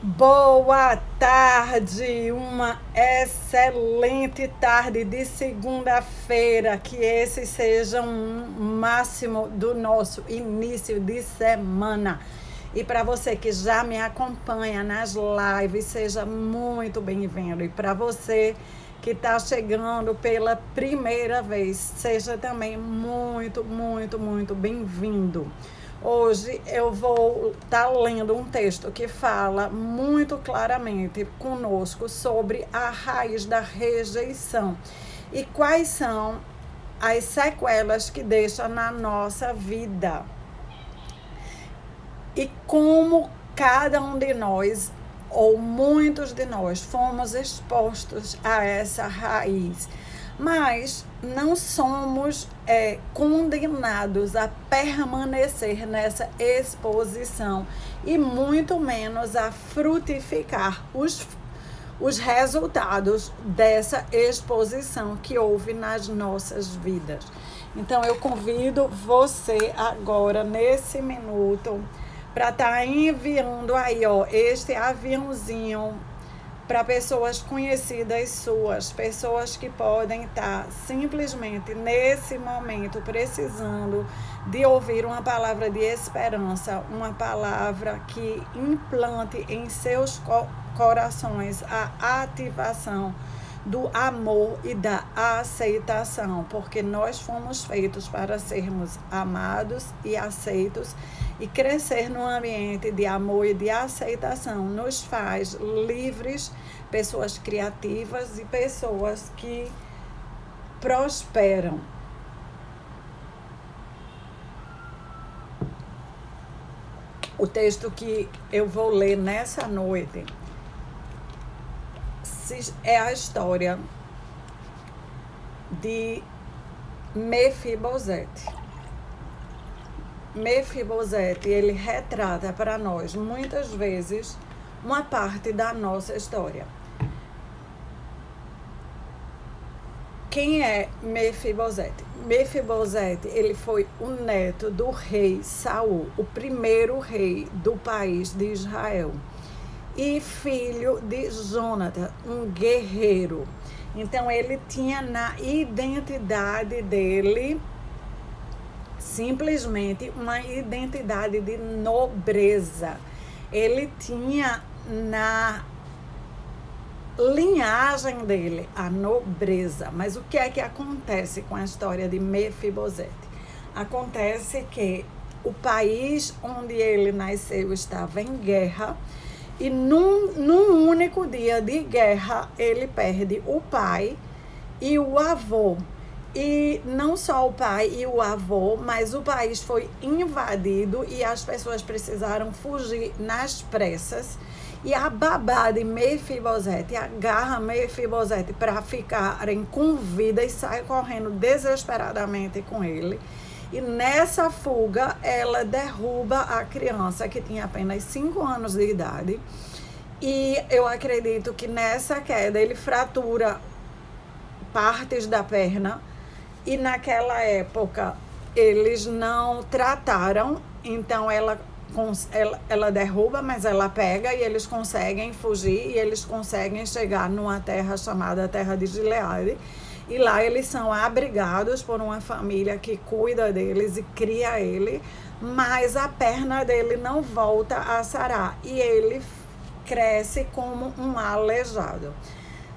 Boa tarde, uma excelente tarde de segunda-feira, que esse seja um máximo do nosso início de semana. E para você que já me acompanha nas lives, seja muito bem-vindo. E para você que está chegando pela primeira vez, seja também muito, muito, muito bem-vindo. Hoje eu vou estar lendo um texto que fala muito claramente conosco sobre a raiz da rejeição e quais são as sequelas que deixa na nossa vida. E como cada um de nós, ou muitos de nós, fomos expostos a essa raiz. Mas não somos condenados a permanecer nessa exposição e muito menos a frutificar os resultados dessa exposição que houve nas nossas vidas. Então eu convido você agora, nesse minuto, para estar enviando aí, este aviãozinho para pessoas conhecidas suas, pessoas que podem estar simplesmente nesse momento precisando de ouvir uma palavra de esperança, uma palavra que implante em seus corações a ativação do amor e da aceitação, porque nós fomos feitos para sermos amados e aceitos, e crescer num ambiente de amor e de aceitação nos faz livres, pessoas criativas e pessoas que prosperam. O texto que eu vou ler nessa noite é a história de Mefibosete. Mefibosete, ele retrata para nós, muitas vezes, uma parte da nossa história. Quem é Mefibosete? Mefibosete, ele foi o neto do rei Saul, o primeiro rei do país de Israel, e filho de Jonathan, um guerreiro. Então ele tinha na identidade dele simplesmente uma identidade de nobreza. Ele tinha na linhagem dele a nobreza. Mas o que é que acontece com a história de Mefibosete? Acontece que o país onde ele nasceu estava em guerra, e num único dia de guerra ele perde o pai e o avô. E não só o pai e o avô, mas o país foi invadido e as pessoas precisaram fugir nas pressas. E a babá de Mefibosete agarra Mefibosete para ficarem com vida e sai correndo desesperadamente com ele. E nessa fuga, ela derruba a criança, que tinha apenas 5 anos de idade. E eu acredito que nessa queda ele fratura partes da perna. E naquela época eles não trataram, então ela derruba, mas ela pega e eles conseguem fugir e eles conseguem chegar numa terra chamada Terra de Gileade. E lá eles são abrigados por uma família que cuida deles e cria ele, mas a perna dele não volta a sarar e ele cresce como um aleijado.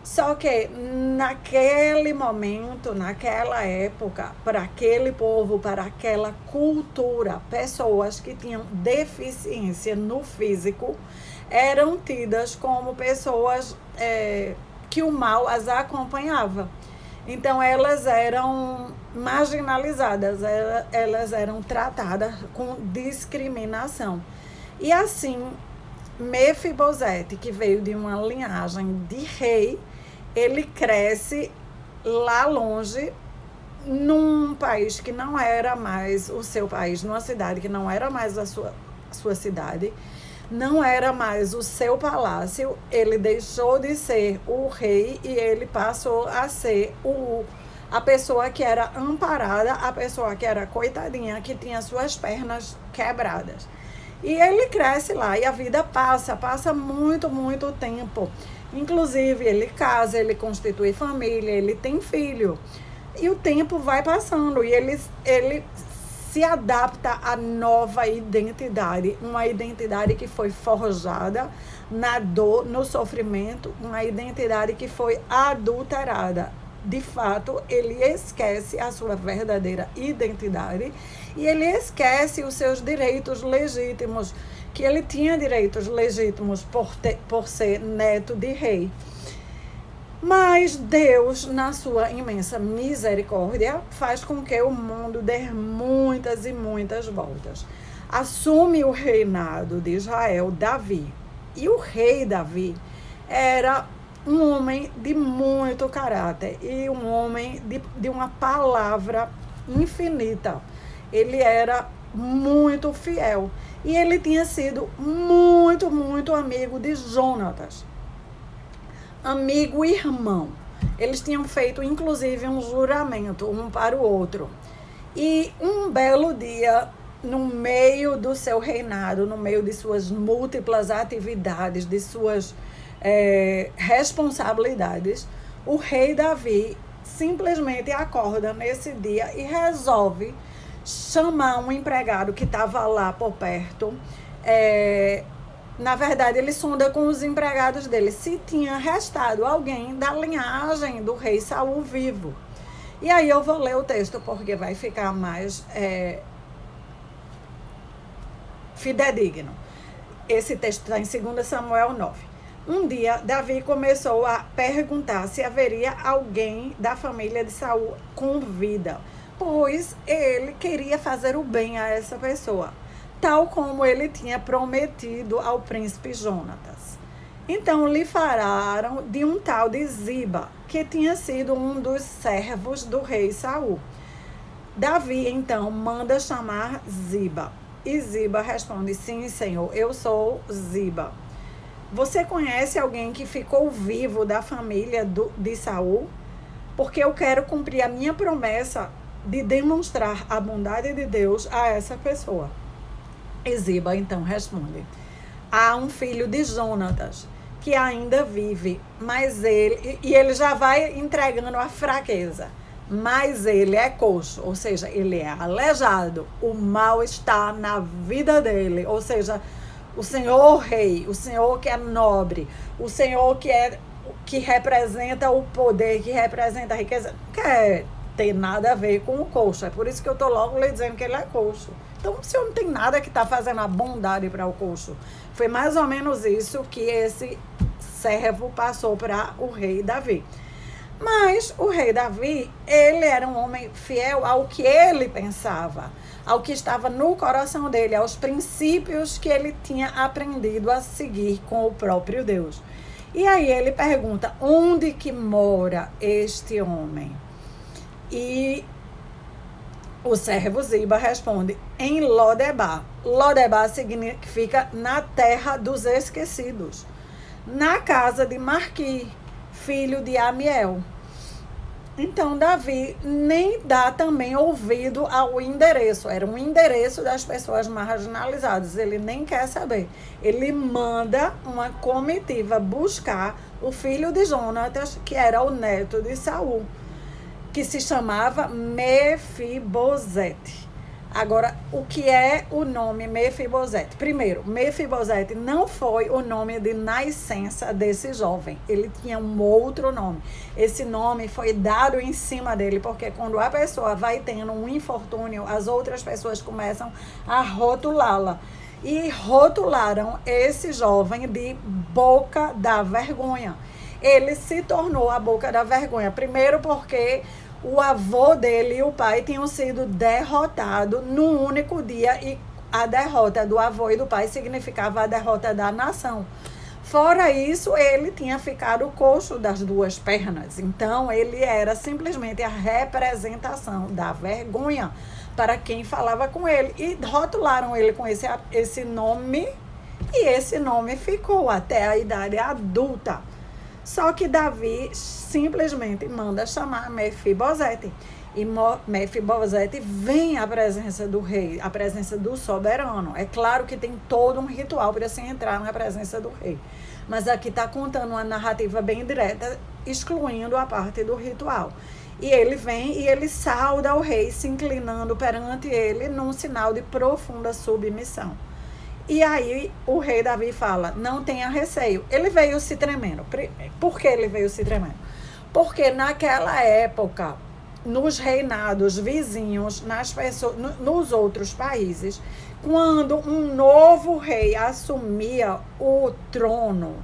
Só que naquele momento, naquela época, para aquele povo, para aquela cultura, pessoas que tinham deficiência no físico eram tidas como pessoas que o mal as acompanhava. Então elas eram marginalizadas, elas eram tratadas com discriminação. E assim, Mefibosete, que veio de uma linhagem de rei, ele cresce lá longe, num país que não era mais o seu país, numa cidade que não era mais a sua cidade, não era mais o seu palácio. Ele deixou de ser o rei e ele passou a ser a pessoa que era amparada, a pessoa que era coitadinha, que tinha suas pernas quebradas. E ele cresce lá e a vida passa muito, muito tempo. Inclusive, ele casa, ele constitui família, ele tem filho. E o tempo vai passando e ele se adapta à nova identidade, uma identidade que foi forjada na dor, no sofrimento, uma identidade que foi adulterada. De fato, ele esquece a sua verdadeira identidade e ele esquece os seus direitos legítimos, que ele tinha direitos legítimos por ser neto de rei. Mas Deus, na sua imensa misericórdia, faz com que o mundo dê muitas e muitas voltas. Assume o reinado de Israel Davi. E o rei Davi era um homem de muito caráter e um homem de uma palavra infinita. Ele era muito fiel. E ele tinha sido muito, muito amigo de Jonatas. Amigo e irmão. Eles tinham feito, inclusive, um juramento um para o outro. E um belo dia, no meio do seu reinado, no meio de suas múltiplas atividades, de suas responsabilidades, o rei Davi simplesmente acorda nesse dia e resolve chamar um empregado que estava lá por perto. Na verdade, ele sonda com os empregados dele se tinha restado alguém da linhagem do rei Saul vivo. E aí eu vou ler o texto porque vai ficar mais fidedigno. Esse texto está em 2 Samuel 9. Um dia, Davi começou a perguntar se haveria alguém da família de Saul com vida, pois ele queria fazer o bem a essa pessoa, tal como ele tinha prometido ao príncipe Jonatas. Então lhe falaram de um tal de Ziba, que tinha sido um dos servos do rei Saul. Davi, então, manda chamar Ziba. E Ziba responde: sim, senhor, eu sou Ziba. Você conhece alguém que ficou vivo da família de Saul? Porque eu quero cumprir a minha promessa de demonstrar a bondade de Deus a essa pessoa. E Ziba então responde: há um filho de Jonatas que ainda vive, mas ele já vai entregando a fraqueza, mas ele é coxo, ou seja, ele é aleijado, o mal está na vida dele, ou seja, o Senhor rei, o Senhor que é nobre, o Senhor que representa o poder, que representa a riqueza, não quer ter nada a ver com o coxo. É por isso que eu estou logo lhe dizendo que ele é coxo. Então o Senhor não tem nada que está fazendo a bondade para o coxo. Foi mais ou menos isso que esse servo passou para o rei Davi. Mas o rei Davi, ele era um homem fiel ao que ele pensava, ao que estava no coração dele, aos princípios que ele tinha aprendido a seguir com o próprio Deus. E aí ele pergunta: onde que mora este homem? E o servo Ziba responde: em Lodebar. Lodebar significa na terra dos esquecidos, na casa de Marqui, filho de Amiel. Então Davi nem dá também ouvido ao endereço. Era um endereço das pessoas marginalizadas. Ele nem quer saber. Ele manda uma comitiva buscar o filho de Jonatas, que era o neto de Saul, que se chamava Mefibosete. Agora, o que é o nome Mefibosete? Primeiro, Mefibosete não foi o nome de nascença desse jovem. Ele tinha um outro nome. Esse nome foi dado em cima dele, porque quando a pessoa vai tendo um infortúnio, as outras pessoas começam a rotulá-la. E rotularam esse jovem de boca da vergonha. Ele se tornou a boca da vergonha. Primeiro porque o avô dele e o pai tinham sido derrotados num único dia, e a derrota do avô e do pai significava a derrota da nação. Fora isso, ele tinha ficado coxo das duas pernas. Então, ele era simplesmente a representação da vergonha para quem falava com ele. E rotularam ele com esse nome, e esse nome ficou até a idade adulta. Só que Davi simplesmente manda chamar Mefibosete. E Mefibosete vem à presença do rei, à presença do soberano. É claro que tem todo um ritual para se entrar na presença do rei. Mas aqui está contando uma narrativa bem direta, excluindo a parte do ritual. E ele vem e ele sauda o rei, se inclinando perante ele num sinal de profunda submissão. E aí o rei Davi fala, não tenha receio. Ele veio se tremendo. Por que ele veio se tremendo? Porque naquela época, nos reinados vizinhos, nos outros países, quando um novo rei assumia o trono,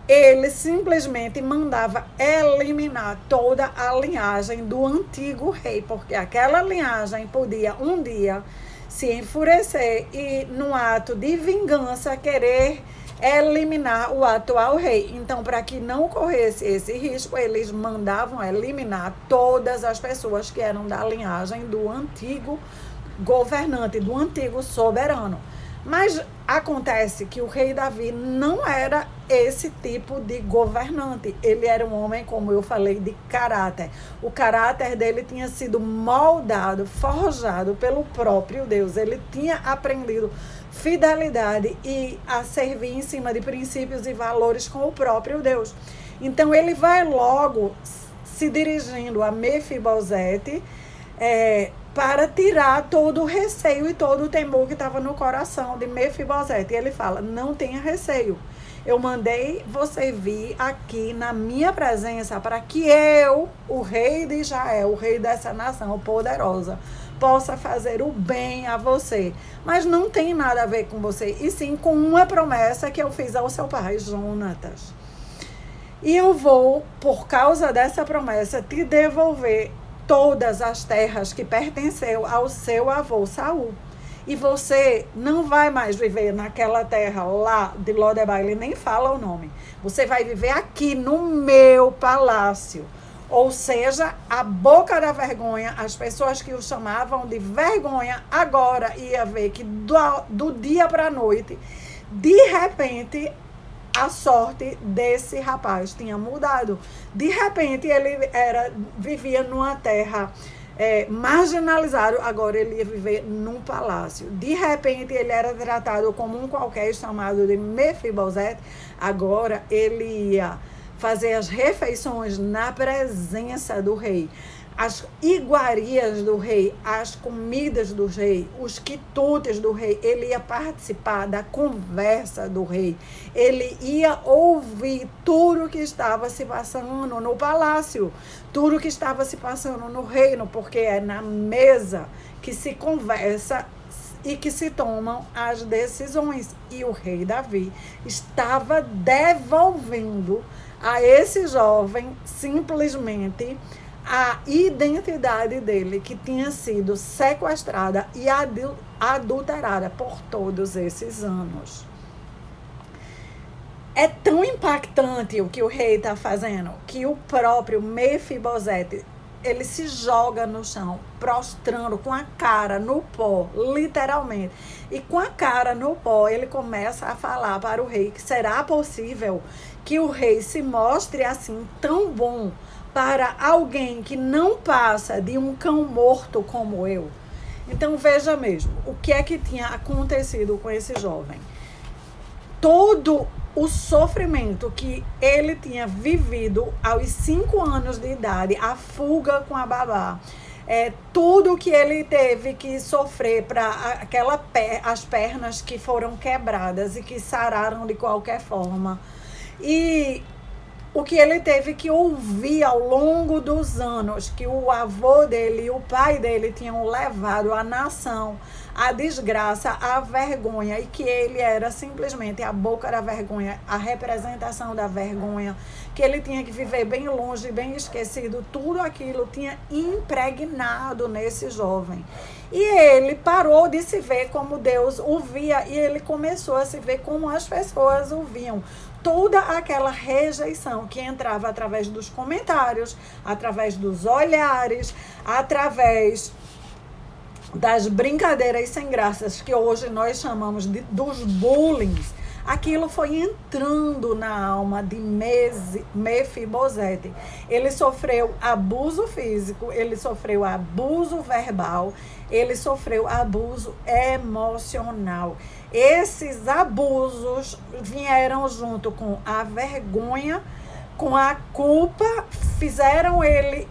ele simplesmente mandava eliminar toda a linhagem do antigo rei, porque aquela linhagem podia um dia se enfurecer e, num ato de vingança, querer eliminar o atual rei. Então, para que não corresse esse risco, eles mandavam eliminar todas as pessoas que eram da linhagem do antigo governante, do antigo soberano. Mas acontece que o rei Davi não era esse tipo de governante. Ele era um homem, como eu falei, de caráter. O caráter dele tinha sido moldado, forjado pelo próprio Deus. Ele tinha aprendido fidelidade e a servir em cima de princípios e valores com o próprio Deus. Então ele vai logo se dirigindo a Mefibosete, para tirar todo o receio e todo o temor que estava no coração de Mefibosete. E ele fala, não tenha receio. Eu mandei você vir aqui na minha presença para que eu, o rei de Israel, o rei dessa nação poderosa, possa fazer o bem a você. Mas não tem nada a ver com você, e sim com uma promessa que eu fiz ao seu pai, Jonatas. E eu vou, por causa dessa promessa, te devolver todas as terras que pertenceu ao seu avô Saul. E você não vai mais viver naquela terra lá de Lodebar, ele nem fala o nome. Você vai viver aqui no meu palácio. Ou seja, a boca da vergonha, as pessoas que o chamavam de vergonha, agora ia ver que do dia para a noite, de repente, a sorte desse rapaz tinha mudado. De repente, ele vivia numa terra marginalizada, agora ele ia viver num palácio. De repente, ele era tratado como um qualquer, chamado de Mefibosete, agora ele ia fazer as refeições na presença do rei. As iguarias do rei, as comidas do rei, os quitutes do rei, ele ia participar da conversa do rei, ele ia ouvir tudo que estava se passando no palácio, tudo que estava se passando no reino, porque é na mesa que se conversa e que se tomam as decisões. E o rei Davi estava devolvendo a esse jovem simplesmente a identidade dele, que tinha sido sequestrada e adulterada por todos esses anos. É tão impactante o que o rei está fazendo, que o próprio Mefibosete, ele se joga no chão, prostrando com a cara no pó, literalmente. E com a cara no pó, ele começa a falar para o rei que será possível que o rei se mostre assim tão bom para alguém que não passa de um cão morto como eu. Então veja mesmo, o que é que tinha acontecido com esse jovem? Todo o sofrimento que ele tinha vivido aos 5 anos de idade, a fuga com a babá, tudo que ele teve que sofrer para as pernas que foram quebradas e que sararam de qualquer forma. E o que ele teve que ouvir ao longo dos anos, que o avô dele e o pai dele tinham levado a nação à desgraça, à vergonha, e que ele era simplesmente a boca da vergonha, a representação da vergonha, que ele tinha que viver bem longe, bem esquecido, tudo aquilo tinha impregnado nesse jovem. E ele parou de se ver como Deus o via, e ele começou a se ver como as pessoas o viam. Toda aquela rejeição que entrava através dos comentários, através dos olhares, através das brincadeiras sem graças que hoje nós chamamos dos bullying, aquilo foi entrando na alma de Mefibosete. Ele sofreu abuso físico, ele sofreu abuso verbal, ele sofreu abuso emocional. Esses abusos vieram junto com a vergonha, com a culpa, fizeram ele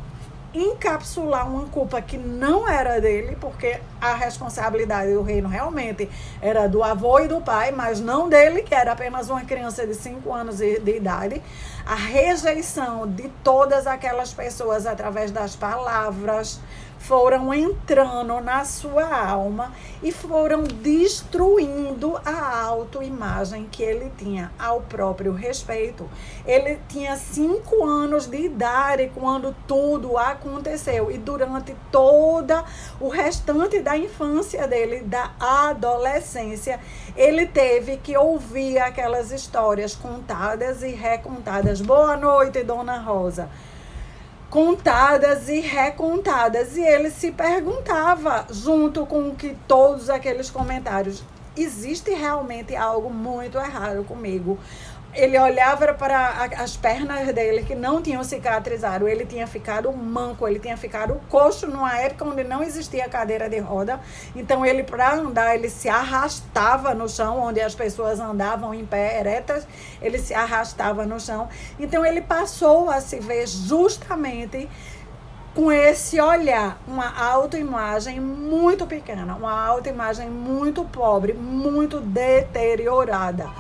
encapsular uma culpa que não era dele, porque a responsabilidade do reino realmente era do avô e do pai, mas não dele, que era apenas uma criança de 5 anos de idade. A rejeição de todas aquelas pessoas através das palavras foram entrando na sua alma e foram destruindo a autoimagem que ele tinha ao próprio respeito. Ele tinha 5 anos de idade quando tudo aconteceu, e durante toda o restante da infância dele, da adolescência, ele teve que ouvir aquelas histórias contadas e recontadas. Boa noite, Dona Rosa. Contadas e recontadas, e ele se perguntava, junto com que todos aqueles comentários, existe realmente algo muito errado comigo? Ele olhava para as pernas dele, que não tinham cicatrizado, ele tinha ficado manco, ele tinha ficado coxo numa época onde não existia cadeira de roda. Então ele, para andar, ele se arrastava no chão, onde as pessoas andavam em pé eretas, ele se arrastava no chão. Então ele passou a se ver justamente com esse olhar, uma autoimagem muito pequena, uma autoimagem muito pobre, muito deteriorada.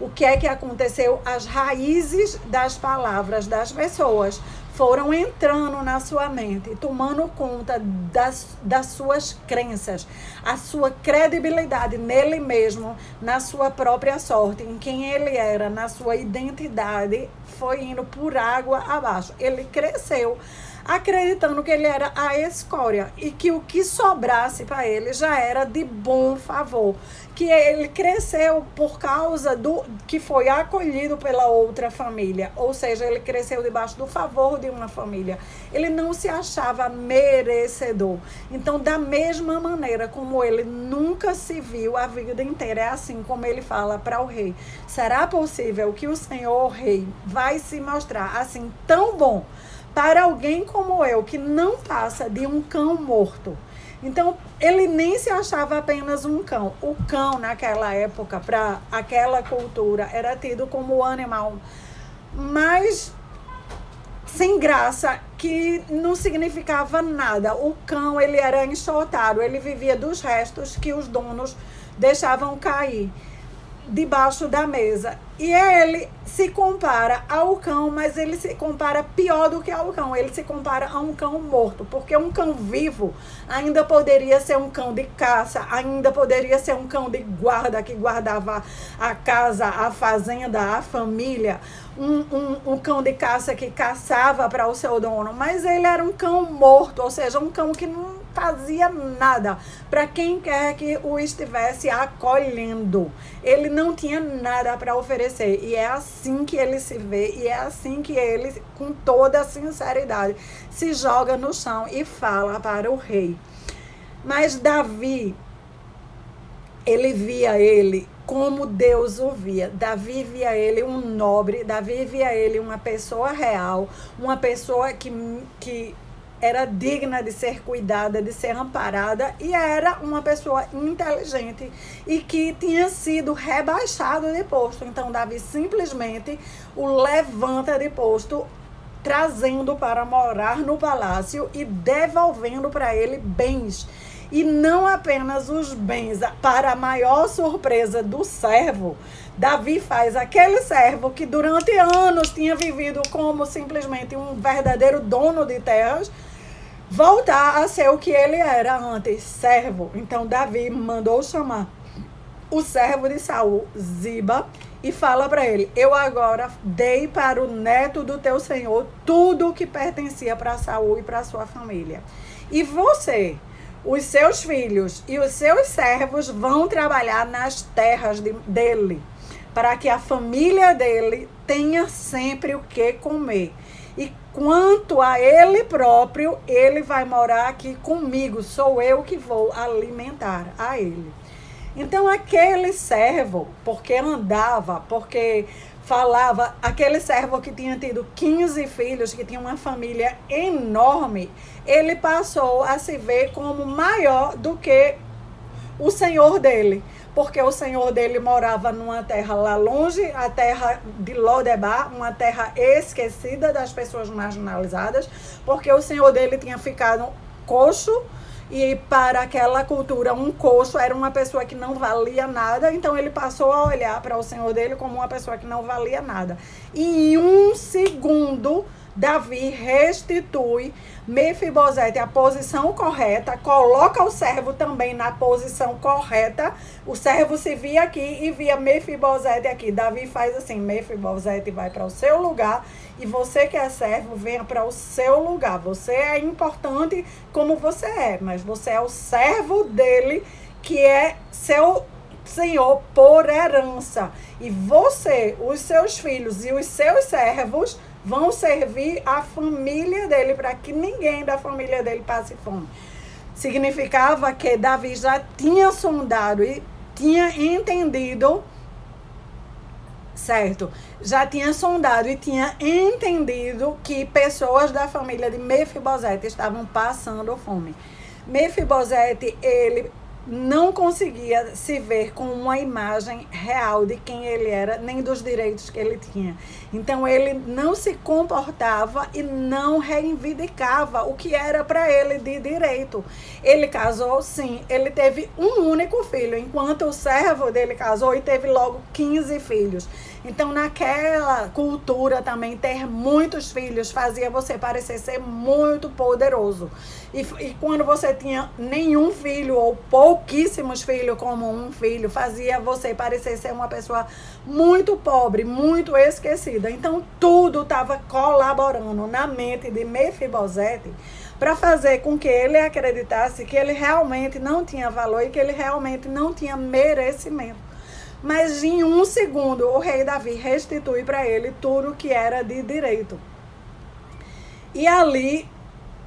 O que é que aconteceu? As raízes das palavras das pessoas foram entrando na sua mente, tomando conta das suas crenças, a sua credibilidade nele mesmo, na sua própria sorte, em quem ele era, na sua identidade, foi indo por água abaixo. Ele cresceu acreditando que ele era a escória e que o que sobrasse para ele já era de bom favor, que ele cresceu por causa do que foi acolhido pela outra família, ou seja, ele cresceu debaixo do favor de uma família. Ele não se achava merecedor. Então, da mesma maneira como ele nunca se viu a vida inteira, é assim como ele fala para o rei: será possível que o Senhor, rei, vai se mostrar assim tão bom para alguém como eu, que não passa de um cão morto? Então, ele nem se achava apenas um cão. O cão, naquela época, para aquela cultura, era tido como o animal mais sem graça, que não significava nada. O cão, ele era enxotado, ele vivia dos restos que os donos deixavam cair debaixo da mesa. E ele se compara ao cão, mas ele se compara pior do que ao cão. Ele se compara a um cão morto, porque um cão vivo ainda poderia ser um cão de caça, ainda poderia ser um cão de guarda, que guardava a casa, a fazenda, a família. Um cão de caça que caçava para o seu dono, mas ele era um cão morto, ou seja, um cão que não fazia nada para quem quer que o estivesse acolhendo. Ele não tinha nada para oferecer, e é assim que ele se vê, e é assim que ele, com toda a sinceridade, se joga no chão e fala para o rei. Mas Davi, ele via ele como Deus o via. Davi via ele um nobre, Davi via ele uma pessoa real, uma pessoa que era digna de ser cuidada, de ser amparada, e era uma pessoa inteligente e que tinha sido rebaixado de posto. Então Davi simplesmente o levanta de posto, trazendo para morar no palácio e devolvendo para ele bens. E não apenas os bens, para a maior surpresa do servo, Davi faz aquele servo que durante anos tinha vivido como simplesmente um verdadeiro dono de terras, voltar a ser o que ele era antes, servo. Então Davi mandou chamar o servo de Saul, Ziba, e fala para ele: eu agora dei para o neto do teu senhor tudo o que pertencia para Saul e para sua família. E você, os seus filhos e os seus servos vão trabalhar nas terras dele, para que a família dele tenha sempre o que comer. E quanto a ele próprio, ele vai morar aqui comigo, sou eu que vou alimentar a ele. Então aquele servo, porque andava, porque falava, aquele servo que tinha tido 15 filhos, que tinha uma família enorme, ele passou a se ver como maior do que o senhor dele, porque o senhor dele morava numa terra lá longe, a terra de Lodebar, uma terra esquecida das pessoas marginalizadas, porque o senhor dele tinha ficado coxo, e para aquela cultura um coxo era uma pessoa que não valia nada, então ele passou a olhar para o senhor dele como uma pessoa que não valia nada. E em um segundo, Davi restitui Mefibosete à posição correta, coloca o servo também na posição correta. O servo se via aqui e via Mefibosete aqui. Davi faz assim, Mefibosete vai para o seu lugar e você que é servo, venha para o seu lugar. Você é importante como você é, mas você é o servo dele, que é seu senhor por herança. E você, os seus filhos e os seus servos vão servir a família dele, para que ninguém da família dele passe fome. Significava que Davi já tinha sondado e tinha entendido, certo? Já tinha sondado e tinha entendido que pessoas da família de Mefibosete estavam passando fome. Mefibosete, ele não conseguia se ver com uma imagem real de quem ele era, nem dos direitos que ele tinha. Então ele não se comportava e não reivindicava o que era para ele de direito. Ele casou, sim, ele teve um único filho, enquanto o servo dele casou e teve logo 15 filhos. Então, naquela cultura também, ter muitos filhos fazia você parecer ser muito poderoso. E quando você tinha nenhum filho ou pouquíssimos filhos, como um filho, fazia você parecer ser uma pessoa muito pobre, muito esquecida. Então, tudo estava colaborando na mente de Mefibosete para fazer com que ele acreditasse que ele realmente não tinha valor e que ele realmente não tinha merecimento. Mas em um segundo, o rei Davi restitui para ele tudo que era de direito. E ali,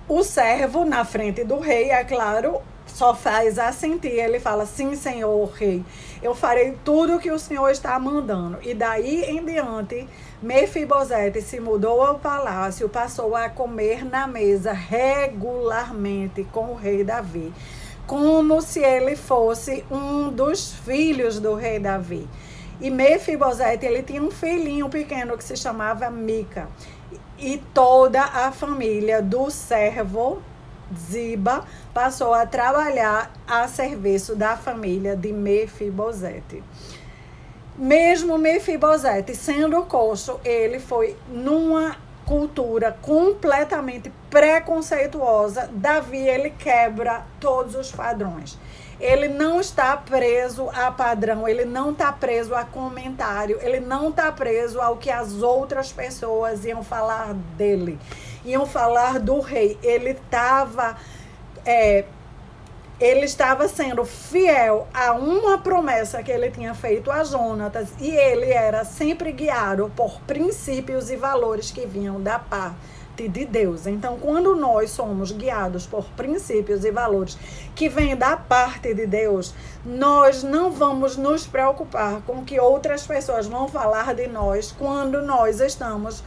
o servo, na frente do rei, é claro, só faz assentir. Ele fala, sim, senhor rei, eu farei tudo o que o senhor está mandando. E daí em diante, Mefibosete se mudou ao palácio, passou a comer na mesa regularmente com o rei Davi, como se ele fosse um dos filhos do rei Davi. E Mefibosete, ele tinha um filhinho pequeno que se chamava Mica. E toda a família do servo Ziba passou a trabalhar a serviço da família de Mefibosete. Mesmo Mefibosete sendo coxo, ele foi numa cultura completamente preconceituosa. Davi, ele quebra todos os padrões. Ele não está preso a padrão, ele não está preso a comentário, ele não está preso ao que as outras pessoas iam falar dele, iam falar do rei. Ele estava sendo fiel a uma promessa que ele tinha feito a Jonatas, e ele era sempre guiado por princípios e valores que vinham da parte de Deus. Então, quando nós somos guiados por princípios e valores que vêm da parte de Deus, nós não vamos nos preocupar com o que outras pessoas vão falar de nós quando nós estamos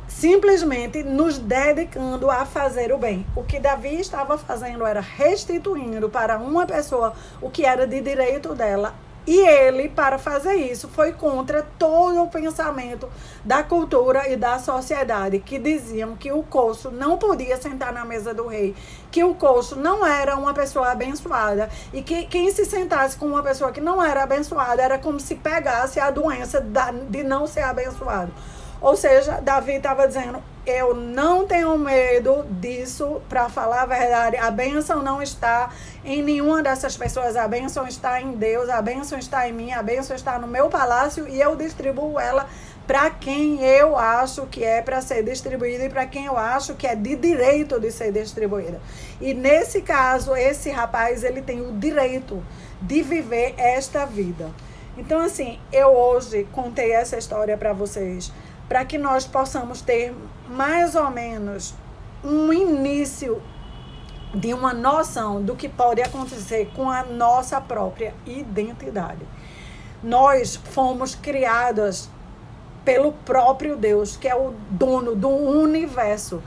simplesmente nos dedicando a fazer o bem. O que Davi estava fazendo era restituindo para uma pessoa o que era de direito dela. E ele, para fazer isso, foi contra todo o pensamento da cultura e da sociedade, que diziam que o coxo não podia sentar na mesa do rei, que o coxo não era uma pessoa abençoada, e que quem se sentasse com uma pessoa que não era abençoada era como se pegasse a doença de não ser abençoado. Ou seja, Davi estava dizendo, eu não tenho medo disso, para falar a verdade. A bênção não está em nenhuma dessas pessoas, a bênção está em Deus, a bênção está em mim, a bênção está no meu palácio, e eu distribuo ela para quem eu acho que é para ser distribuída e para quem eu acho que é de direito de ser distribuída. E nesse caso, esse rapaz, ele tem o direito de viver esta vida. Então, assim, eu hoje contei essa história para vocês, para que nós possamos ter mais ou menos um início de uma noção do que pode acontecer com a nossa própria identidade. Nós fomos criadas pelo próprio Deus, que é o dono do universo,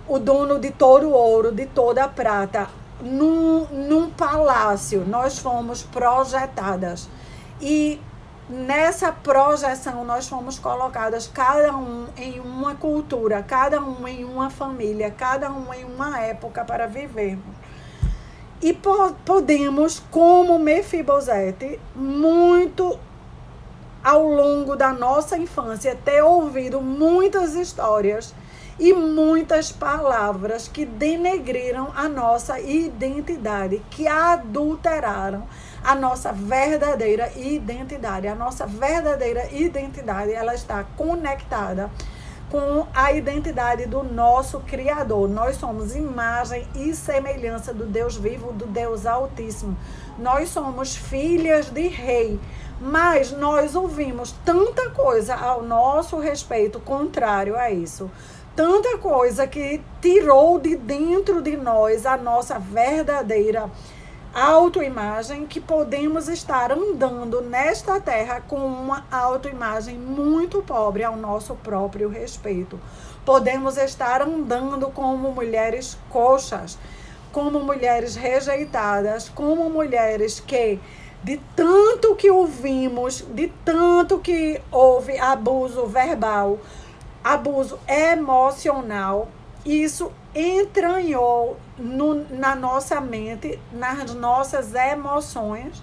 o dono de todo o ouro, de toda a prata. Num palácio, nós fomos projetadas. E nessa projeção, nós fomos colocadas, cada um em uma cultura, cada um em uma família, cada um em uma época para vivermos. E podemos, como Mefibosete, muito ao longo da nossa infância, ter ouvido muitas histórias e muitas palavras que denegriram a nossa identidade, que adulteraram a nossa verdadeira identidade. A nossa verdadeira identidade, ela está conectada com a identidade do nosso Criador. Nós somos imagem e semelhança do Deus vivo, do Deus Altíssimo. Nós somos filhas de rei, mas nós ouvimos tanta coisa ao nosso respeito contrário a isso. Tanta coisa que tirou de dentro de nós a nossa verdadeira autoimagem, que podemos estar andando nesta terra com uma autoimagem muito pobre ao nosso próprio respeito. Podemos estar andando como mulheres coxas, como mulheres rejeitadas, como mulheres que, de tanto que ouvimos, de tanto que houve abuso verbal, abuso emocional, isso entranhou na nossa mente, nas nossas emoções,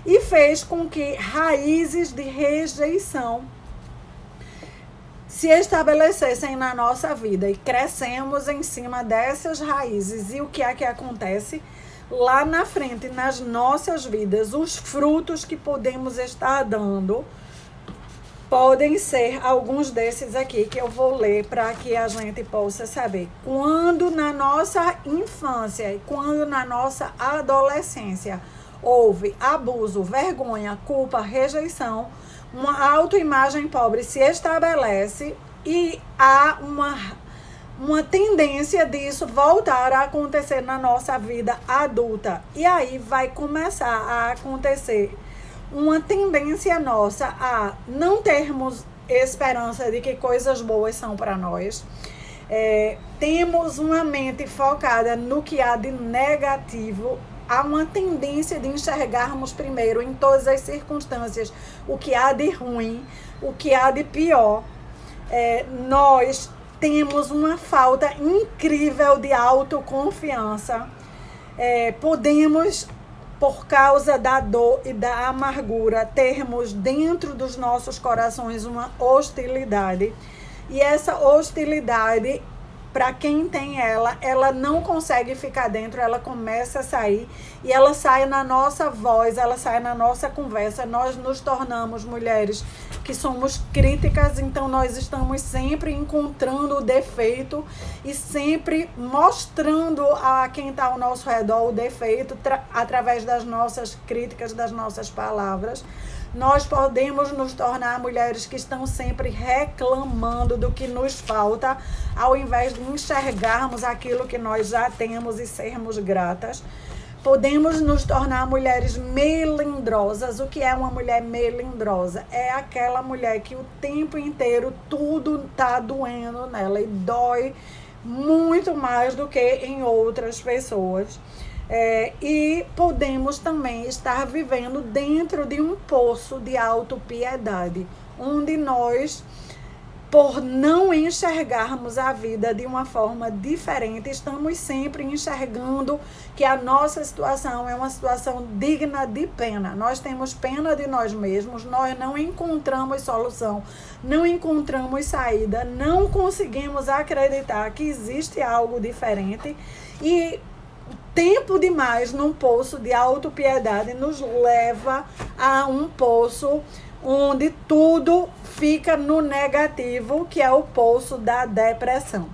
e fez com que raízes de rejeição se estabelecessem na nossa vida, e crescemos em cima dessas raízes. E o que é que acontece? Lá na frente, nas nossas vidas, os frutos que podemos estar dando podem ser alguns desses aqui que eu vou ler para que a gente possa saber. Quando na nossa infância e quando na nossa adolescência houve abuso, vergonha, culpa, rejeição, uma autoimagem pobre se estabelece e há uma tendência disso voltar a acontecer na nossa vida adulta. E aí vai começar a acontecer uma tendência nossa a não termos esperança de que coisas boas são para nós. Temos uma mente focada no que há de negativo. Há uma tendência de enxergarmos primeiro em todas as circunstâncias o que há de ruim, o que há de pior. Nós temos uma falta incrível de autoconfiança. Podemos, por causa da dor e da amargura, termos dentro dos nossos corações uma hostilidade. E essa hostilidade, para quem tem ela não consegue ficar dentro, ela começa a sair. E ela sai na nossa voz, ela sai na nossa conversa. Nós nos tornamos mulheres que somos críticas, então nós estamos sempre encontrando o defeito e sempre mostrando a quem está ao nosso redor o defeito através das nossas críticas, das nossas palavras. Nós podemos nos tornar mulheres que estão sempre reclamando do que nos falta, ao invés de enxergarmos aquilo que nós já temos e sermos gratas. Podemos nos tornar mulheres melindrosas. O que é uma mulher melindrosa? É aquela mulher que o tempo inteiro tudo está doendo nela e dói muito mais do que em outras pessoas. E podemos também estar vivendo dentro de um poço de autopiedade, onde nós, por não enxergarmos a vida de uma forma diferente, estamos sempre enxergando que a nossa situação é uma situação digna de pena. Nós temos pena de nós mesmos, nós não encontramos solução, não encontramos saída, não conseguimos acreditar que existe algo diferente, e tempo demais num poço de autopiedade nos leva a um poço onde tudo fica no negativo, que é o poço da depressão.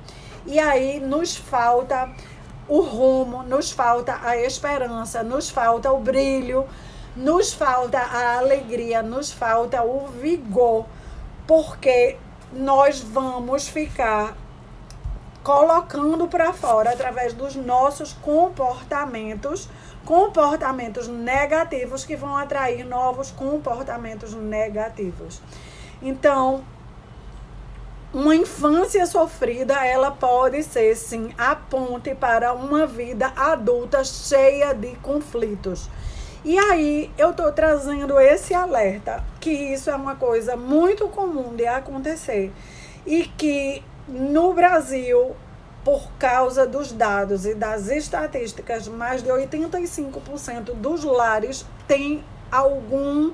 E aí nos falta o rumo, nos falta a esperança, nos falta o brilho, nos falta a alegria, nos falta o vigor, porque nós vamos ficar colocando para fora através dos nossos comportamentos negativos que vão atrair novos comportamentos negativos. Então, uma infância sofrida, ela pode ser, sim, a ponte para uma vida adulta cheia de conflitos. E aí, eu estou trazendo esse alerta, que isso é uma coisa muito comum de acontecer. E que, no Brasil, por causa dos dados e das estatísticas, mais de 85% dos lares têm algum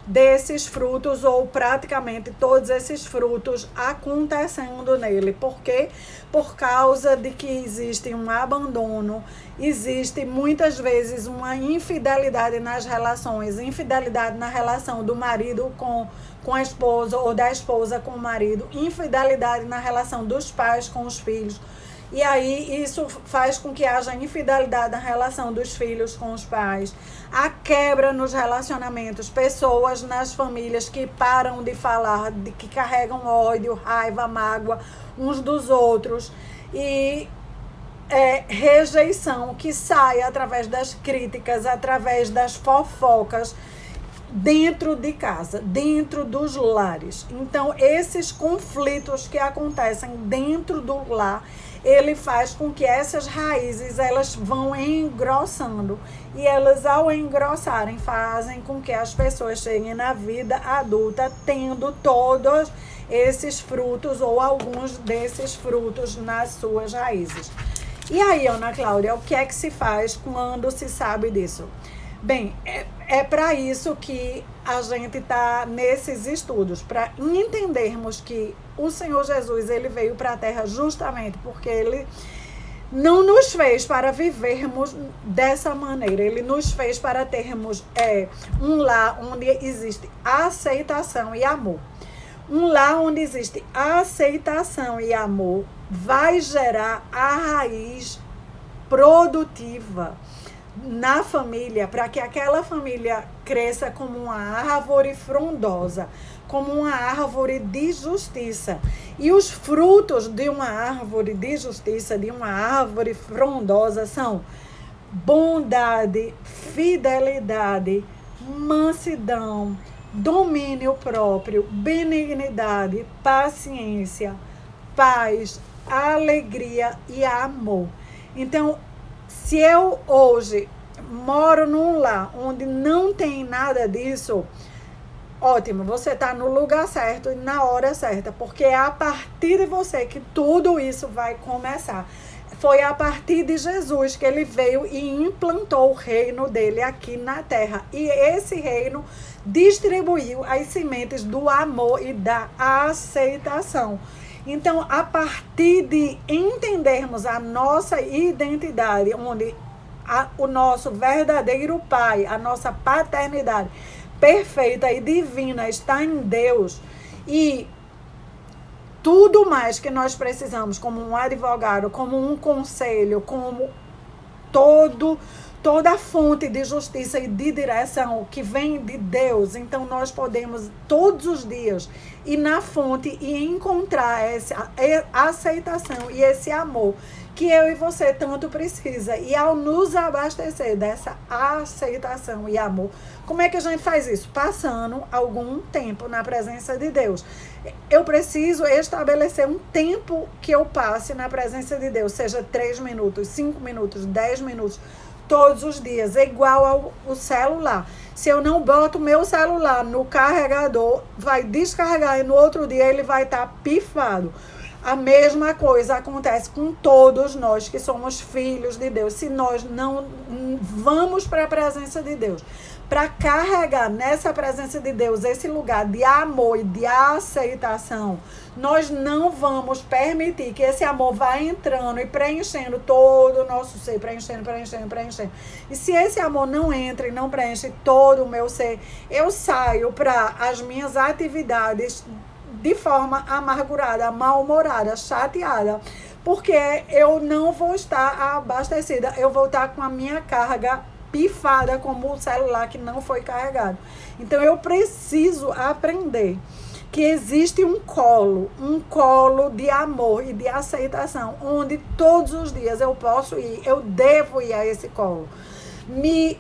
desses frutos, ou praticamente todos esses frutos acontecendo nele. Por quê? Por causa de que existe um abandono, existe muitas vezes uma infidelidade nas relações, infidelidade na relação do marido com a esposa, ou da esposa com o marido, infidelidade na relação dos pais com os filhos. E aí isso faz com que haja infidelidade na relação dos filhos com os pais, a quebra nos relacionamentos, pessoas nas famílias que param de falar, que carregam ódio, raiva, mágoa uns dos outros, e rejeição que sai através das críticas, através das fofocas, dentro de casa, dentro dos lares. Então, esses conflitos que acontecem dentro do lar, ele faz com que essas raízes, elas vão engrossando, e elas, ao engrossarem, fazem com que as pessoas cheguem na vida adulta tendo todos esses frutos, ou alguns desses frutos, nas suas raízes. E aí, Ana Cláudia, o que é que se faz quando se sabe disso? Bem, é para isso que a gente está nesses estudos, para entendermos que o Senhor Jesus, ele veio para a Terra justamente porque ele não nos fez para vivermos dessa maneira. Ele nos fez para termos um lar onde existe aceitação e amor. Um lar onde existe aceitação e amor vai gerar a raiz produtiva na família, para que aquela família cresça como uma árvore frondosa, como uma árvore de justiça. E os frutos de uma árvore de justiça, de uma árvore frondosa, são bondade, fidelidade, mansidão, domínio próprio, benignidade, paciência, paz, alegria e amor. Então, se eu hoje moro num lar onde não tem nada disso, ótimo, você está no lugar certo e na hora certa, porque é a partir de você que tudo isso vai começar. Foi a partir de Jesus que ele veio e implantou o reino dele aqui na terra. E esse reino distribuiu as sementes do amor e da aceitação. Então, a partir de entendermos a nossa identidade, onde o nosso verdadeiro Pai, a nossa paternidade perfeita e divina está em Deus, e tudo mais que nós precisamos, como um advogado, como um conselho, como toda a fonte de justiça e de direção que vem de Deus, então nós podemos todos os dias ir na fonte e encontrar essa aceitação e esse amor que eu e você tanto precisa. E ao nos abastecer dessa aceitação e amor, como é que a gente faz isso? Passando algum tempo na presença de Deus. Eu preciso estabelecer um tempo que eu passe na presença de Deus, seja 3 minutos, 5 minutos, 10 minutos, todos os dias, é igual ao celular. Se eu não boto o meu celular no carregador, vai descarregar e no outro dia ele vai estar pifado. A mesma coisa acontece com todos nós que somos filhos de Deus. Se nós não vamos para a presença de Deus, para carregar nessa presença de Deus esse lugar de amor e de aceitação, nós não vamos permitir que esse amor vá entrando e preenchendo todo o nosso ser, preenchendo. E se esse amor não entra e não preenche todo o meu ser, eu saio para as minhas atividades de forma amargurada, mal-humorada, chateada, porque eu não vou estar abastecida, eu vou estar com a minha carga pifada, como o celular que não foi carregado. Então eu preciso aprender que existe um colo de amor e de aceitação, onde todos os dias eu posso ir, eu devo ir a esse colo, me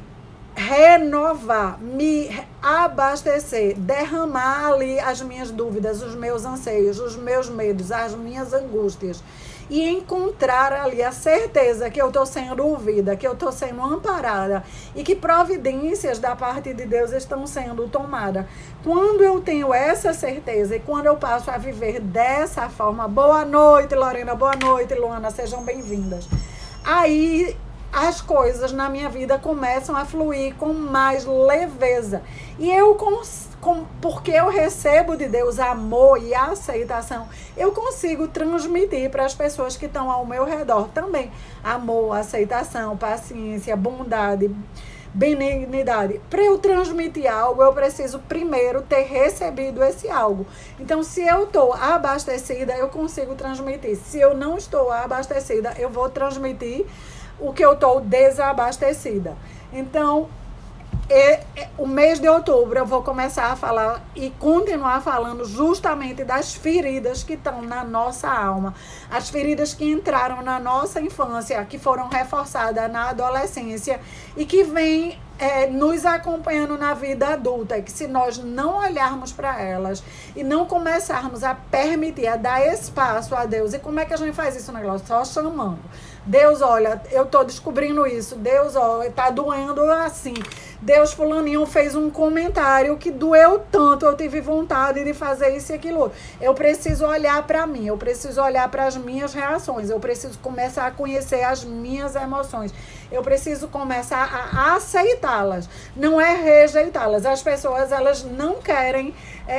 renovar, me abastecer, derramar ali as minhas dúvidas, os meus anseios, os meus medos, as minhas angústias, e encontrar ali a certeza que eu estou sendo ouvida, que eu estou sendo amparada e que providências da parte de Deus estão sendo tomadas. Quando eu tenho essa certeza e quando eu passo a viver dessa forma, boa noite, Lorena, boa noite, Luana, sejam bem-vindas. Aí as coisas na minha vida começam a fluir com mais leveza. E eu porque eu recebo de Deus amor e aceitação, eu consigo transmitir para as pessoas que estão ao meu redor também amor, aceitação, paciência, bondade, benignidade. Para eu transmitir algo, eu preciso primeiro ter recebido esse algo. Então, se eu estou abastecida, eu consigo transmitir. Se eu não estou abastecida, eu vou transmitir o que eu estou desabastecida. Então, o mês de outubro eu vou começar a falar e continuar falando justamente das feridas que estão na nossa alma, as feridas que entraram na nossa infância, que foram reforçadas na adolescência e que vêm nos acompanhando na vida adulta, e que se nós não olharmos para elas e não começarmos a permitir, a dar espaço a Deus. E como é que a gente faz isso, negócio? Só chamando. Deus, olha, eu estou descobrindo isso. Deus, olha, está doendo assim. Deus, fulaninho fez um comentário que doeu tanto, eu tive vontade de fazer isso e aquilo. Eu preciso olhar para mim, eu preciso olhar para as minhas reações, eu preciso começar a conhecer as minhas emoções. Eu preciso começar a aceitá-las, não é rejeitá-las. As pessoas, elas não querem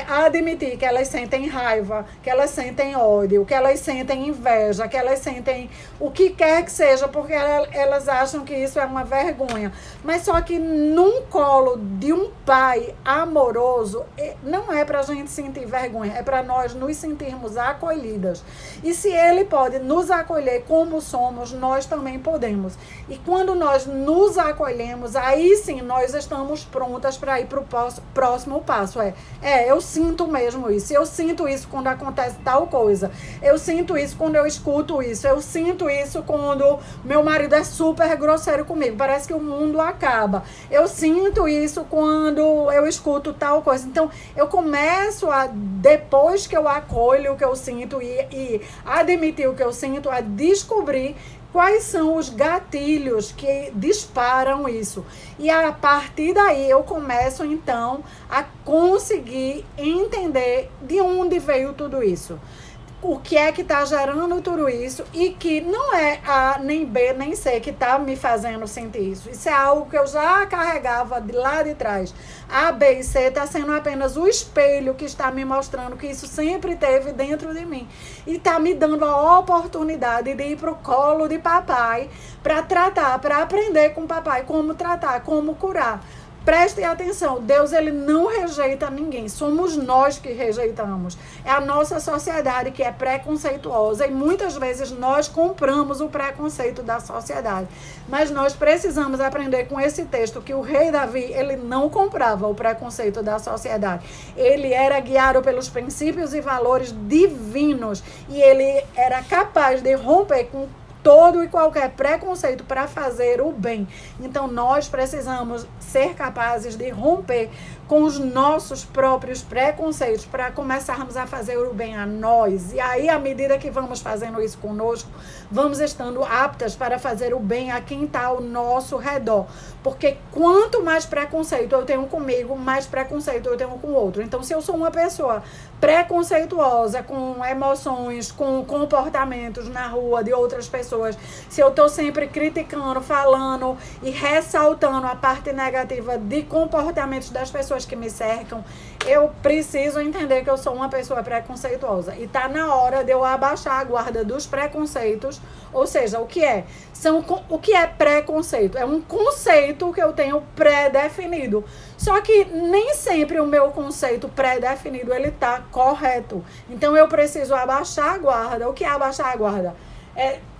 admitir que elas sentem raiva, que elas sentem ódio, que elas sentem inveja, que elas sentem o que quer que seja, porque elas acham que isso é uma vergonha. Mas só que num colo de um pai amoroso, não é para a gente sentir vergonha, é para nós nos sentirmos acolhidas. E se ele pode nos acolher como somos, nós também podemos. E quando nós nos acolhemos, aí sim nós estamos prontas para ir para o próximo passo. Eu sinto mesmo isso. Eu sinto isso quando acontece tal coisa. Eu sinto isso quando eu escuto isso. Eu sinto isso quando meu marido é super grosseiro comigo. Parece que o mundo acaba. Eu sinto isso quando eu escuto tal coisa. Então, eu começo depois que eu acolho o que eu sinto e admitir o que eu sinto, a descobrir quais são os gatilhos que disparam isso. E a partir daí eu começo, então, a conseguir entender de onde veio tudo isso. O que é que está gerando tudo isso e que não é A, nem B, nem C que está me fazendo sentir isso. Isso é algo que eu já carregava de lá de trás. A, B e C está sendo apenas o espelho que está me mostrando que isso sempre teve dentro de mim. E está me dando a oportunidade de ir para o colo de papai para tratar, para aprender com papai como tratar, como curar. Prestem atenção, Deus, ele não rejeita ninguém, somos nós que rejeitamos. É a nossa sociedade que é preconceituosa e muitas vezes nós compramos o preconceito da sociedade. Mas nós precisamos aprender com esse texto que o rei Davi, ele não comprava o preconceito da sociedade. Ele era guiado pelos princípios e valores divinos e ele era capaz de romper com todo e qualquer preconceito para fazer o bem. Então, nós precisamos ser capazes de romper com os nossos próprios preconceitos para começarmos a fazer o bem a nós. E aí, à medida que vamos fazendo isso conosco, vamos estando aptas para fazer o bem a quem está ao nosso redor. Porque quanto mais preconceito eu tenho comigo, mais preconceito eu tenho com o outro. Então, se eu sou uma pessoa preconceituosa, com emoções, com comportamentos na rua de outras pessoas, se eu estou sempre criticando, falando e ressaltando a parte negativa de comportamentos das pessoas que me cercam, eu preciso entender que eu sou uma pessoa preconceituosa. E está na hora de eu abaixar a guarda dos preconceitos. Ou seja, o que é? O que é preconceito? É um conceito que eu tenho pré-definido. Só que nem sempre o meu conceito pré-definido ele está correto. Então eu preciso abaixar a guarda. O que é abaixar a guarda?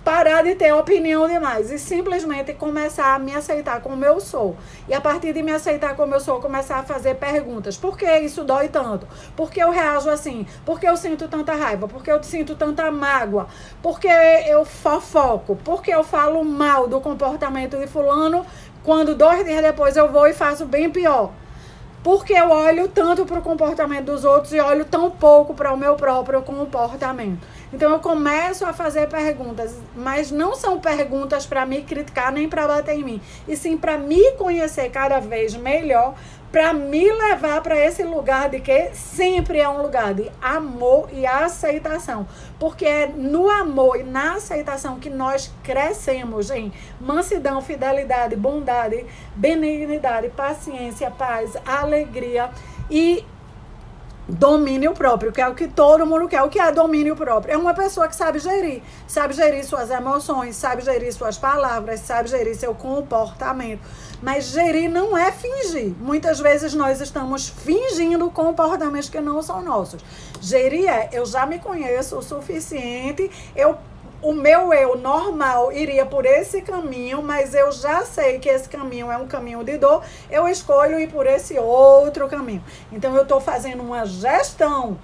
parar de ter opinião demais e simplesmente começar a me aceitar como eu sou. E a partir de me aceitar como eu sou, começar a fazer perguntas. Por que isso dói tanto? Por que eu reajo assim? Por que eu sinto tanta raiva? Por que eu sinto tanta mágoa? Por que eu fofoco? Por que eu falo mal do comportamento de fulano quando 2 dias depois eu vou e faço bem pior? Porque eu olho tanto para o comportamento dos outros e olho tão pouco para o meu próprio comportamento. Então eu começo a fazer perguntas, mas não são perguntas para me criticar nem para bater em mim, e sim para me conhecer cada vez melhor, para me levar para esse lugar de que sempre é um lugar de amor e aceitação. Porque é no amor e na aceitação que nós crescemos em mansidão, fidelidade, bondade, benignidade, paciência, paz, alegria e domínio próprio, que é o que todo mundo quer. O que é domínio próprio? É uma pessoa que sabe gerir suas emoções, sabe gerir suas palavras, sabe gerir seu comportamento. Mas gerir não é fingir. Muitas vezes nós estamos fingindo comportamentos que não são nossos. Gerir é, eu já me conheço o suficiente, o meu eu normal iria por esse caminho, mas eu já sei que esse caminho é um caminho de dor, eu escolho ir por esse outro caminho. Então, eu estou fazendo uma gestão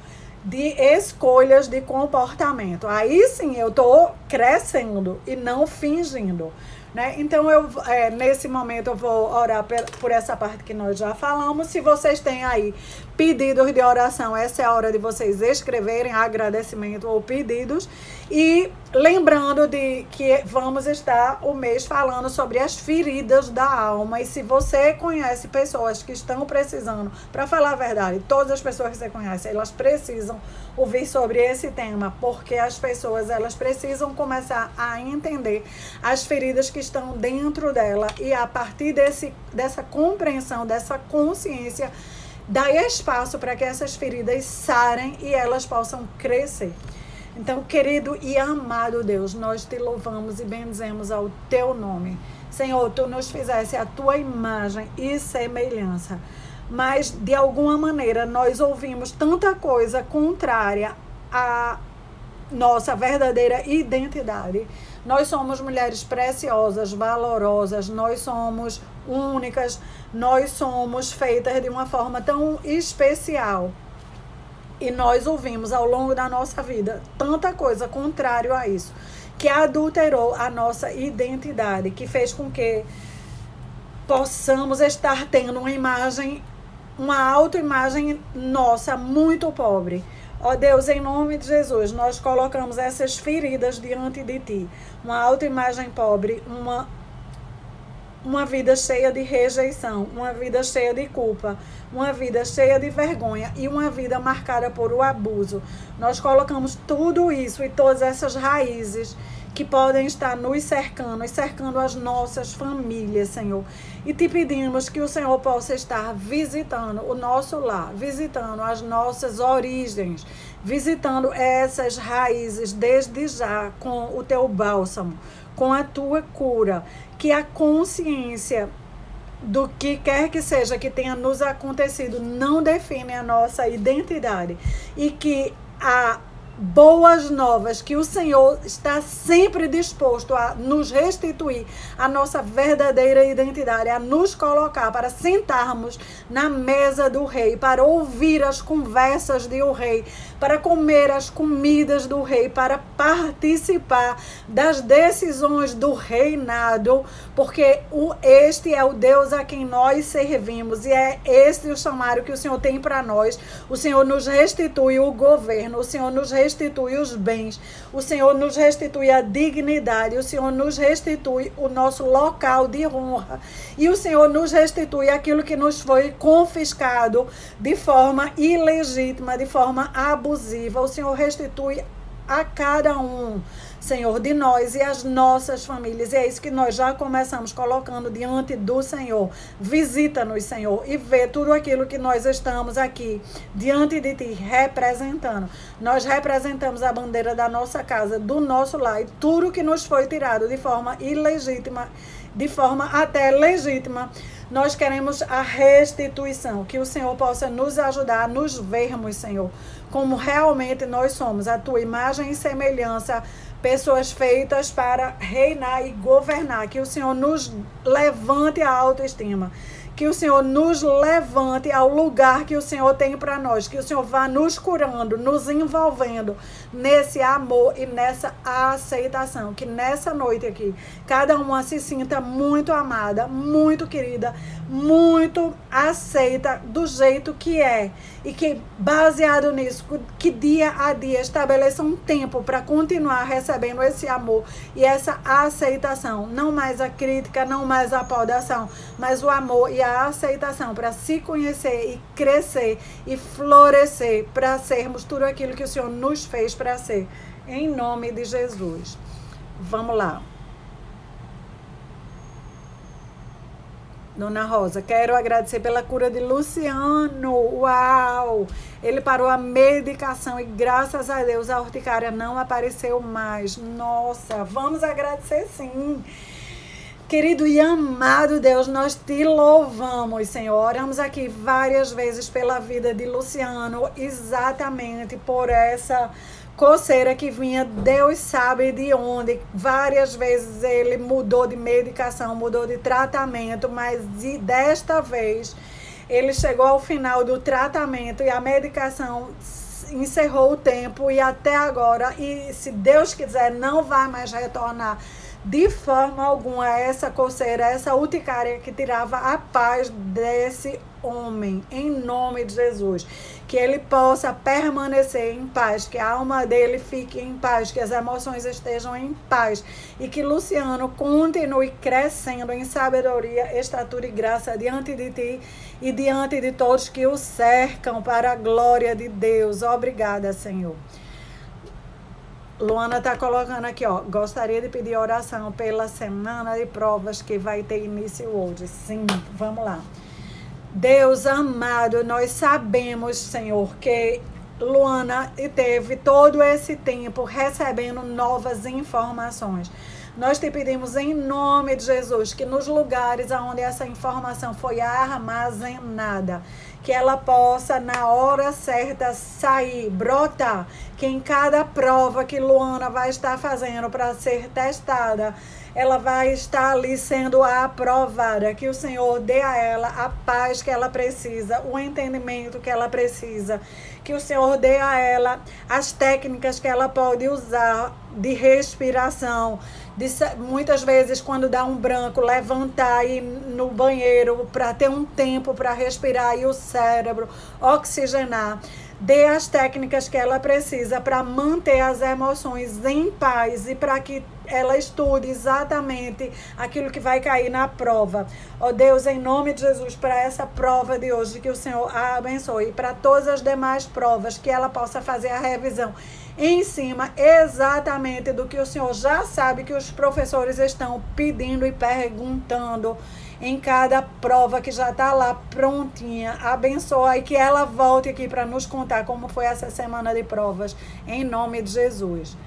de escolhas de comportamento. Aí sim, eu estou crescendo e não fingindo. Né? Então, nesse momento eu vou orar por essa parte que nós já falamos. Se vocês têm aí pedidos de oração, essa é a hora de vocês escreverem agradecimento ou pedidos. E lembrando de que vamos estar o mês falando sobre as feridas da alma. E se você conhece pessoas que estão precisando, para falar a verdade, todas as pessoas que você conhece, elas precisam ouvir sobre esse tema, porque as pessoas, elas precisam começar a entender as feridas que estão dentro dela, e a partir dessa compreensão, dessa consciência, dá espaço para que essas feridas sarem e elas possam crescer. Então, querido e amado Deus, nós te louvamos e bendizemos ao teu nome. Senhor, tu nos fizesse a tua imagem e semelhança, mas de alguma maneira nós ouvimos tanta coisa contrária à nossa verdadeira identidade. Nós somos mulheres preciosas, valorosas, nós somos únicas, nós somos feitas de uma forma tão especial. E nós ouvimos ao longo da nossa vida tanta coisa contrária a isso, que adulterou a nossa identidade, que fez com que possamos estar tendo uma autoimagem nossa muito pobre. Ó Deus, em nome de Jesus, nós colocamos essas feridas diante de Ti. Uma autoimagem pobre, uma vida cheia de rejeição, uma vida cheia de culpa, uma vida cheia de vergonha e uma vida marcada por o abuso. Nós colocamos tudo isso e todas essas raízes que podem estar nos cercando e cercando as nossas famílias, Senhor. E te pedimos que o Senhor possa estar visitando o nosso lar, visitando as nossas origens, visitando essas raízes desde já com o teu bálsamo, com a tua cura, que a consciência do que quer que seja que tenha nos acontecido não define a nossa identidade, e que a boas novas, que o Senhor está sempre disposto a nos restituir a nossa verdadeira identidade, a nos colocar para sentarmos na mesa do rei, para ouvir as conversas do rei, para comer as comidas do rei, para participar das decisões do reinado, porque este é o Deus a quem nós servimos, e é este o chamado que o Senhor tem para nós. O Senhor nos restitui o governo, o Senhor nos restitui os bens, o Senhor nos restitui a dignidade, o Senhor nos restitui o nosso local de honra, e o Senhor nos restitui aquilo que nos foi confiscado de forma ilegítima, de forma abusiva. O Senhor restitui a cada um, Senhor, de nós e as nossas famílias. E é isso que nós já começamos colocando diante do Senhor. Visita-nos, Senhor, e vê tudo aquilo que nós estamos aqui diante de Ti representando. Nós representamos a bandeira da nossa casa, do nosso lar, e tudo que nos foi tirado de forma ilegítima, de forma até legítima, Nós queremos a restituição, que o Senhor possa nos ajudar a nos vermos, Senhor, como realmente nós somos, a tua imagem e semelhança, pessoas feitas para reinar e governar. Que o Senhor nos levante a autoestima. Que o Senhor nos levante ao lugar que o Senhor tem para nós. Que o Senhor vá nos curando, nos envolvendo nesse amor e nessa aceitação. Que nessa noite aqui, cada uma se sinta muito amada, muito querida, muito aceita do jeito que é. E que, baseado nisso, que dia a dia estabeleça um tempo para continuar recebendo esse amor e essa aceitação. Não mais a crítica, não mais a podação, mas o amor e a aceitação para se conhecer e crescer e florescer para sermos tudo aquilo que o Senhor nos fez para ser. Em nome de Jesus. Vamos lá. Dona Rosa, quero agradecer pela cura de Luciano. Uau! Ele parou a medicação e graças a Deus a urticária não apareceu mais. Nossa, vamos agradecer sim. Querido e amado Deus, nós te louvamos, Senhor. Oramos aqui várias vezes pela vida de Luciano, exatamente por essa coceira que vinha, Deus sabe de onde. Várias vezes ele mudou de medicação, mudou de tratamento, mas desta vez ele chegou ao final do tratamento e a medicação encerrou o tempo e até agora, e se Deus quiser, não vai mais retornar de forma alguma essa coceira, essa urticária que tirava a paz desse homem, em nome de Jesus. Que ele possa permanecer em paz, que a alma dele fique em paz, que as emoções estejam em paz e que Luciano continue crescendo em sabedoria, estatura e graça diante de ti e diante de todos que o cercam, para a glória de Deus. Obrigada, Senhor. Luana está colocando aqui, ó, gostaria de pedir oração pela semana de provas que vai ter início hoje. Sim, vamos lá. Deus amado, nós sabemos, Senhor, que Luana teve todo esse tempo recebendo novas informações. Nós te pedimos em nome de Jesus que nos lugares onde essa informação foi armazenada, que ela possa na hora certa sair, brotar, que em cada prova que Luana vai estar fazendo para ser testada, ela vai estar ali sendo aprovada, que o Senhor dê a ela a paz que ela precisa, o entendimento que ela precisa, que o Senhor dê a ela as técnicas que ela pode usar de respiração, muitas vezes quando dá um branco, levantar e ir no banheiro para ter um tempo para respirar e o cérebro oxigenar. Dê as técnicas que ela precisa para manter as emoções em paz e para que ela estude exatamente aquilo que vai cair na prova. Ó Deus, em nome de Jesus, para essa prova de hoje, que o Senhor a abençoe. E para todas as demais provas, que ela possa fazer a revisão em cima exatamente do que o Senhor já sabe que os professores estão pedindo e perguntando em cada prova que já está lá prontinha. Abençoa e que ela volte aqui para nos contar como foi essa semana de provas, em nome de Jesus.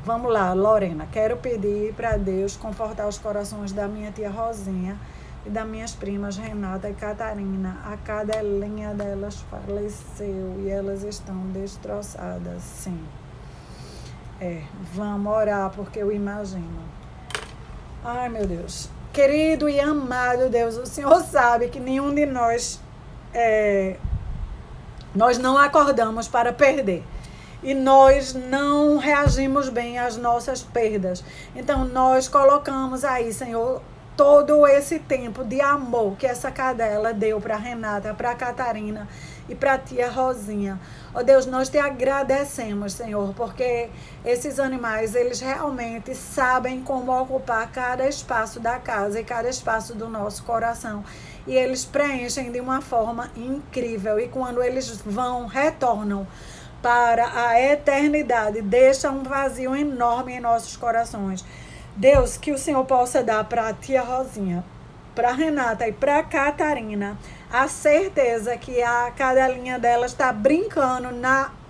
Vamos lá, Lorena, quero pedir para Deus confortar os corações da minha tia Rosinha e das minhas primas Renata e Catarina. A cadelinha delas faleceu e elas estão destroçadas, sim. Vamos orar, porque eu imagino. Ai, meu Deus. Querido e amado Deus, o Senhor sabe que nenhum de nós não acordamos para perder. E nós não reagimos bem às nossas perdas. Então, nós colocamos aí, Senhor, todo esse tempo de amor que essa cadela deu para Renata, para Catarina e para a tia Rosinha. Ó Deus, nós te agradecemos, Senhor, porque esses animais, eles realmente sabem como ocupar cada espaço da casa e cada espaço do nosso coração. E eles preenchem de uma forma incrível. E quando eles retornam para a eternidade, deixa um vazio enorme em nossos corações. Deus, que o Senhor possa dar para a tia Rosinha, para a Renata e para a Catarina a certeza que a cadelinha dela está brincando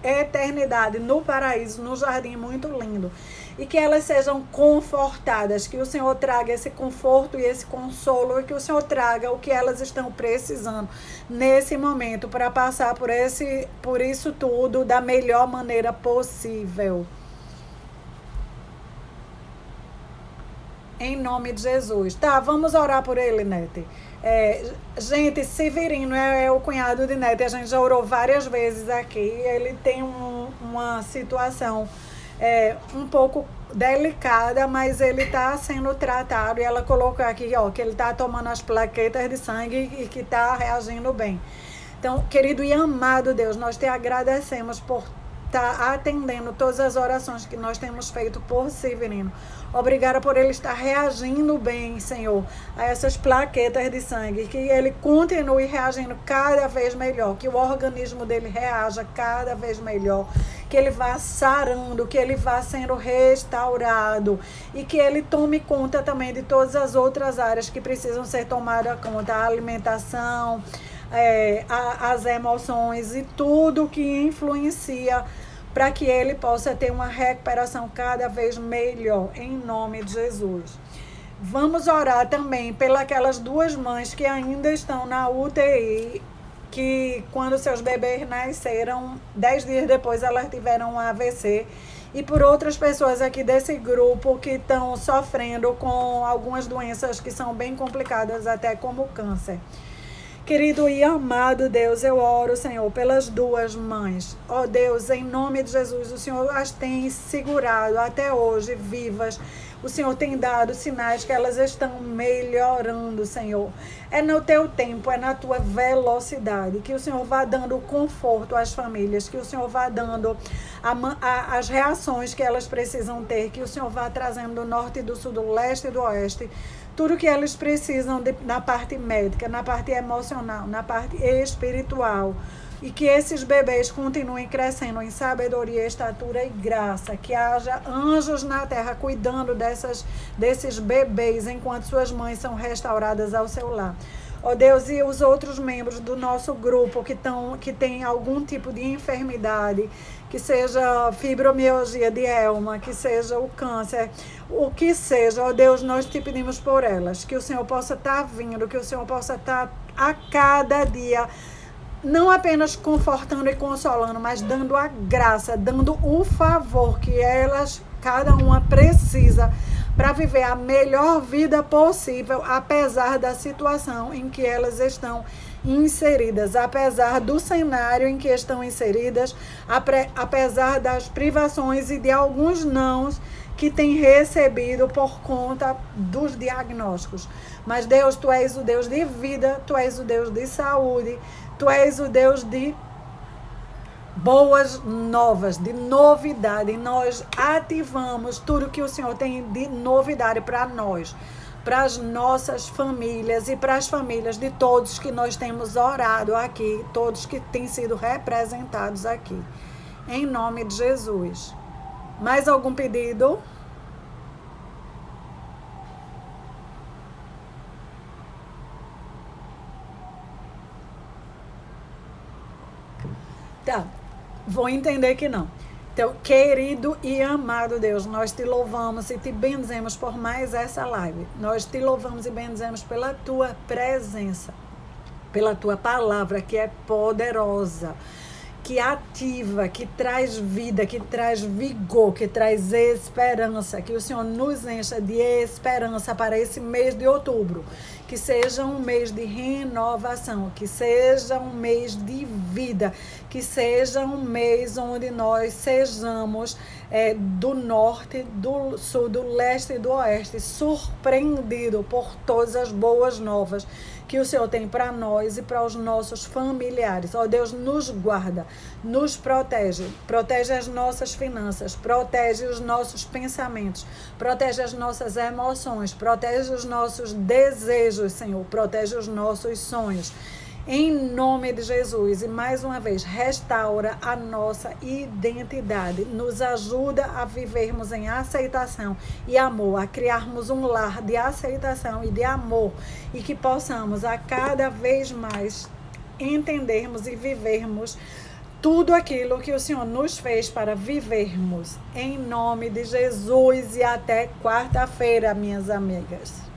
eternidade no paraíso, no jardim muito lindo. E que elas sejam confortadas, que o Senhor traga esse conforto e esse consolo, e que o Senhor traga o que elas estão precisando nesse momento para passar por isso tudo da melhor maneira possível. Em nome de Jesus. Tá, vamos orar por ele, Nete. Gente, Severino é o cunhado de Nete. A gente já orou várias vezes aqui. Ele tem uma situação um pouco delicada, mas ele está sendo tratado. E ela colocou aqui, ó, que ele está tomando as plaquetas de sangue e que está reagindo bem. Então, querido e amado Deus, nós te agradecemos por estar atendendo todas as orações que nós temos feito por Severino. Obrigada por ele estar reagindo bem, Senhor, a essas plaquetas de sangue. Que ele continue reagindo cada vez melhor. Que o organismo dele reaja cada vez melhor. Que ele vá sarando, que ele vá sendo restaurado. E que ele tome conta também de todas as outras áreas que precisam ser tomadas conta. A alimentação, as emoções e tudo que influencia para que ele possa ter uma recuperação cada vez melhor, em nome de Jesus. Vamos orar também pelas duas mães que ainda estão na UTI, que quando seus bebês nasceram, 10 dias depois elas tiveram um AVC, e por outras pessoas aqui desse grupo que estão sofrendo com algumas doenças que são bem complicadas, até como câncer. Querido e amado Deus, eu oro, Senhor, pelas duas mães. Ó Deus, em nome de Jesus, o Senhor as tem segurado até hoje, vivas. O Senhor tem dado sinais que elas estão melhorando, Senhor. É no teu tempo, é na tua velocidade. Que o Senhor vá dando conforto às famílias, que o Senhor vá dando as reações que elas precisam ter, que o Senhor vá trazendo do norte, do sul, do leste e do oeste. Tudo que elas precisam na parte médica, na parte emocional, na parte espiritual. E que esses bebês continuem crescendo em sabedoria, estatura e graça. Que haja anjos na terra cuidando desses bebês enquanto suas mães são restauradas ao seu lar. Ó Deus, e os outros membros do nosso grupo que tem algum tipo de enfermidade, que seja fibromialgia de Elma, que seja o câncer, o que seja, ó Deus, nós te pedimos por elas, que o Senhor possa estar vindo, que o Senhor possa estar a cada dia, não apenas confortando e consolando, mas dando a graça, dando o favor que elas, cada uma precisa para viver a melhor vida possível, apesar da situação em que elas estão inseridas, apesar do cenário em que estão inseridas, apesar das privações e de alguns nãos que têm recebido por conta dos diagnósticos. Mas Deus, Tu és o Deus de vida, Tu és o Deus de saúde, Tu és o Deus de boas novas, de novidade. E nós ativamos tudo que o Senhor tem de novidade para nós, para as nossas famílias e para as famílias de todos que nós temos orado aqui, todos que têm sido representados aqui. Em nome de Jesus. Mais algum pedido? Tá, vou entender que não. Então, querido e amado Deus, nós te louvamos e te benzemos por mais essa live. Nós te louvamos e benzemos pela tua presença, pela tua palavra que é poderosa, que ativa, que traz vida, que traz vigor, que traz esperança. Que o Senhor nos encha de esperança para esse mês de outubro. Que seja um mês de renovação, que seja um mês de vida, que seja um mês onde nós sejamos do norte, do sul, do leste e do oeste, surpreendido por todas as boas novas que o Senhor tem para nós e para os nossos familiares. Ó Deus, nos guarda, nos protege, protege as nossas finanças, protege os nossos pensamentos, protege as nossas emoções, protege os nossos desejos, Senhor, protege os nossos sonhos. Em nome de Jesus, e mais uma vez, restaura a nossa identidade, nos ajuda a vivermos em aceitação e amor, a criarmos um lar de aceitação e de amor, e que possamos a cada vez mais entendermos e vivermos tudo aquilo que o Senhor nos fez para vivermos. Em nome de Jesus e até quarta-feira, minhas amigas.